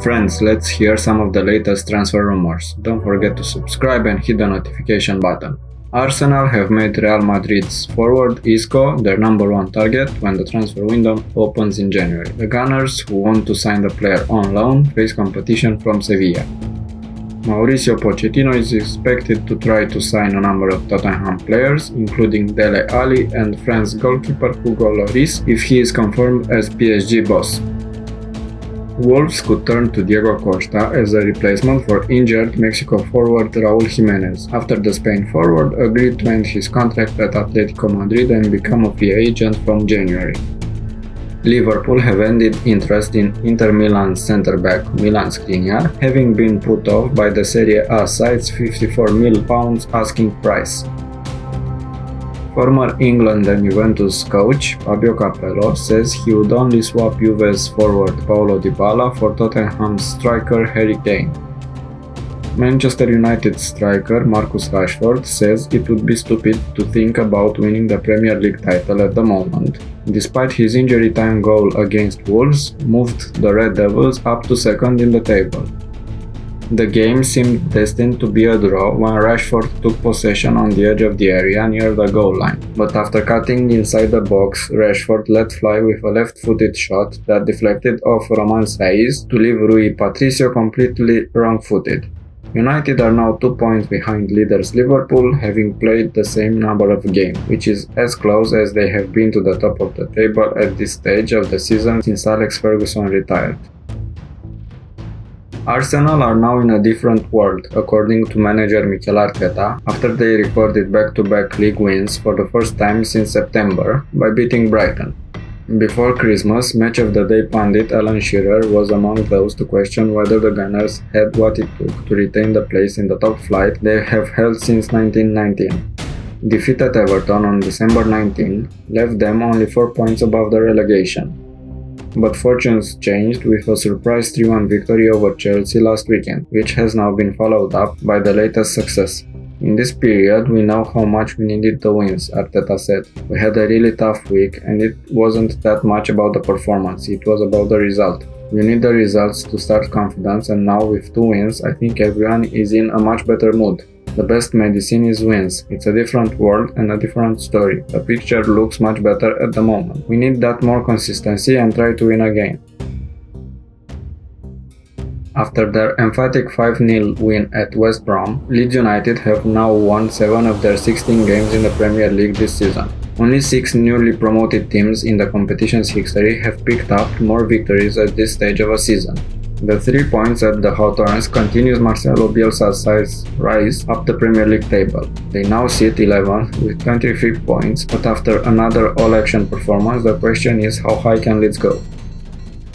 Friends, let's hear some of the latest transfer rumors. Don't forget to subscribe and hit the notification button. Arsenal have made Real Madrid's forward Isco their number one target when the transfer window opens in January. The Gunners, who want to sign the player on loan, face competition from Sevilla. Mauricio Pochettino is expected to try to sign a number of Tottenham players, including Dele Alli and France goalkeeper Hugo Lloris, if he is confirmed as PSG boss. Wolves could turn to Diego Costa as a replacement for injured Mexico forward Raúl Jiménez, after the Spain forward agreed to end his contract at Atletico Madrid and become a free agent from January. Liverpool have ended interest in Inter Milan's centre-back Milan Skriniar, having been put off by the Serie A side's £54 million asking price. Former England and Juventus coach Fabio Capello says he would only swap Juve's forward Paulo Dybala for Tottenham's striker Harry Kane. Manchester United striker Marcus Rashford says it would be stupid to think about winning the Premier League title at the moment, despite his injury time goal against Wolves moved the Red Devils up to second in the table. The game seemed destined to be a draw when Rashford took possession on the edge of the area near the goal line, but after cutting inside the box, Rashford let fly with a left-footed shot that deflected off Romain Saiz to leave Rui Patricio completely wrong-footed. United are now 2 points behind leaders Liverpool, having played the same number of games, which is as close as they have been to the top of the table at this stage of the season since Alex Ferguson retired. Arsenal are now in a different world, according to manager Mikel Arteta, after they recorded back-to-back league wins for the first time since September by beating Brighton. Before Christmas, Match of the Day pundit Alan Shearer was among those to question whether the Gunners had what it took to retain the place in the top flight they have held since 1919. Defeat at Everton on December 19 left them only 4 points above the relegation. But fortunes changed with a surprise 3-1 victory over Chelsea last weekend, which has now been followed up by the latest success. In this period, we know how much we needed the wins, Arteta said. We had a really tough week, and it wasn't that much about the performance, it was about the result. We need the results to start confidence, and now with 2 wins, I think everyone is in a much better mood. The best medicine is wins. It's a different world and a different story. The picture looks much better at the moment. We need that more consistency and try to win again. After their emphatic 5-0 win at West Brom, Leeds United have now won 7 of their 16 games in the Premier League this season. Only 6 newly promoted teams in the competition's history have picked up more victories at this stage of a season. The 3 points at the Hawthorns continues Marcelo Bielsa's rise up the Premier League table. They now sit 11th with 23 points, but after another all-action performance, the question is how high can Leeds go?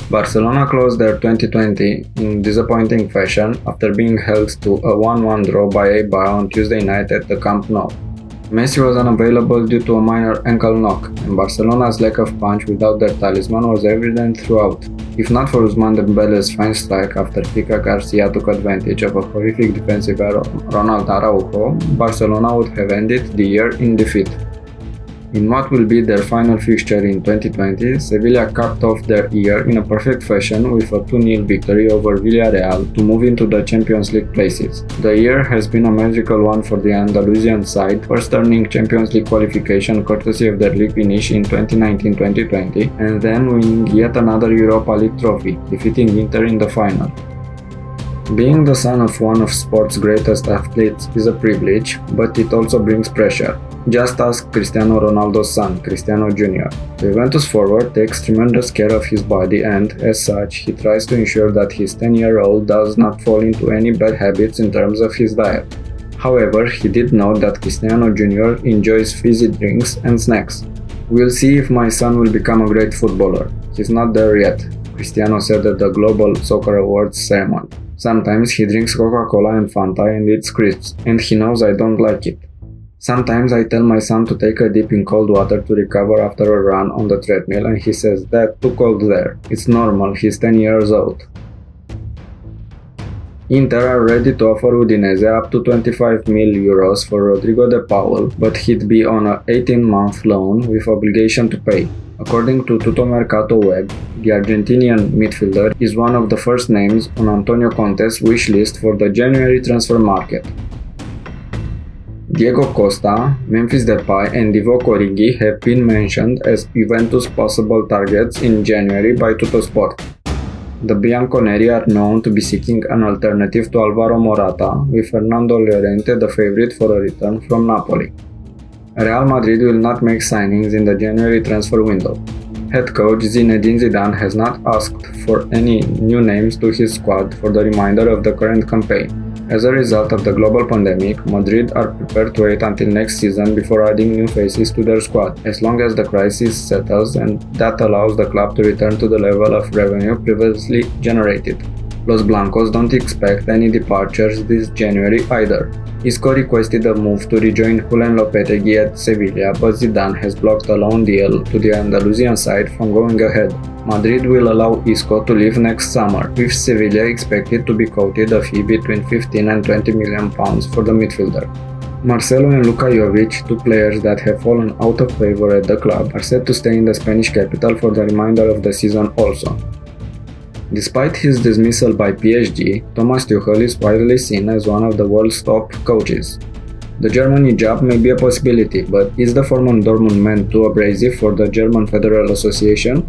Barcelona closed their 2020 in disappointing fashion after being held to a 1-1 draw by Eibar on Tuesday night at the Camp Nou. Messi was unavailable due to a minor ankle knock, and Barcelona's lack of punch without their talisman was evident throughout. If not for Ousmane Dembele's fine strike after Kika Garcia took advantage of a horrific defensive error Ronald Araujo, Barcelona would have ended the year in defeat. In what will be their final fixture in 2020, Sevilla capped off their year in a perfect fashion with a 2-0 victory over Villarreal to move into the Champions League places. The year has been a magical one for the Andalusian side, first earning Champions League qualification courtesy of their league finish in 2019-2020, and then winning yet another Europa League trophy, defeating Inter in the final. Being the son of one of sport's greatest athletes is a privilege, but it also brings pressure. Just ask Cristiano Ronaldo's son, Cristiano Jr. The Juventus forward takes tremendous care of his body and, as such, he tries to ensure that his 10-year-old does not fall into any bad habits in terms of his diet. However, he did note that Cristiano Jr. enjoys fizzy drinks and snacks. "We'll see if my son will become a great footballer. He's not there yet," Cristiano said at the Global Soccer Awards ceremony. "Sometimes he drinks Coca-Cola and Fanta and eats crisps, and he knows I don't like it. Sometimes I tell my son to take a dip in cold water to recover after a run on the treadmill and he says, 'Dad, too cold there.' It's normal, he's 10 years old." Inter are ready to offer Udinese up to €25 million for Rodrigo de Paul, but he'd be on a 18-month loan with obligation to pay. According to Tuttomercato Web, the Argentinian midfielder is one of the first names on Antonio Conte's wish list for the January transfer market. Diego Costa, Memphis Depay and Divock Origi have been mentioned as Juventus' possible targets in January by Tuttosport. The Bianconeri are known to be seeking an alternative to Alvaro Morata, with Fernando Llorente the favorite for a return from Napoli. Real Madrid will not make signings in the January transfer window. Head coach Zinedine Zidane has not asked for any new names to his squad for the remainder of the current campaign. As a result of the global pandemic, Madrid are prepared to wait until next season before adding new faces to their squad, as long as the crisis settles and that allows the club to return to the level of revenue previously generated. Los Blancos don't expect any departures this January either. Isco requested a move to rejoin Julen Lopetegui at Sevilla, but Zidane has blocked a loan deal to the Andalusian side from going ahead. Madrid will allow Isco to leave next summer, with Sevilla expected to be quoted a fee between 15 and 20 million pounds for the midfielder. Marcelo and Luka Jovic, two players that have fallen out of favor at the club, are set to stay in the Spanish capital for the remainder of the season also. Despite his dismissal by PSG, Thomas Tuchel is widely seen as one of the world's top coaches. The Germany job may be a possibility, but is the former Dortmund man too abrasive for the German Federal Association?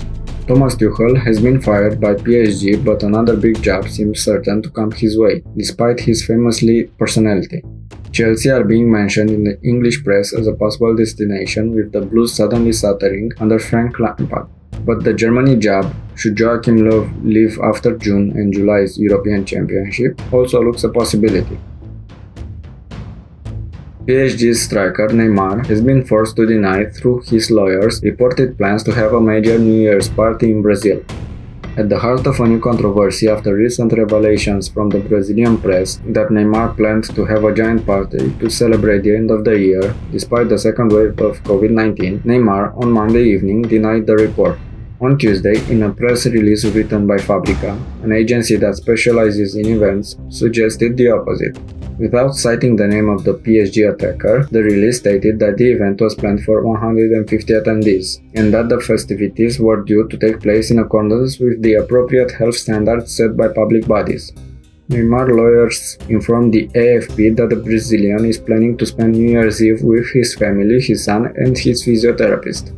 Thomas Tuchel has been fired by PSG, but another big job seems certain to come his way, despite his famously personality. Chelsea are being mentioned in the English press as a possible destination, with the Blues suddenly stuttering under Frank Lampard. But the Germany job, should Joachim Löw leave after June and July's European Championship, also looks a possibility. PSG's striker Neymar has been forced to deny through his lawyers reported plans to have a major New Year's party in Brazil. At the heart of a new controversy after recent revelations from the Brazilian press that Neymar planned to have a giant party to celebrate the end of the year, despite the second wave of COVID-19, Neymar on Monday evening denied the report. On Tuesday, in a press release written by Fabrica, an agency that specializes in events, suggested the opposite. Without citing the name of the PSG attacker, the release stated that the event was planned for 150 attendees, and that the festivities were due to take place in accordance with the appropriate health standards set by public bodies. Neymar lawyers informed the AFP that the Brazilian is planning to spend New Year's Eve with his family, his son, and his physiotherapist.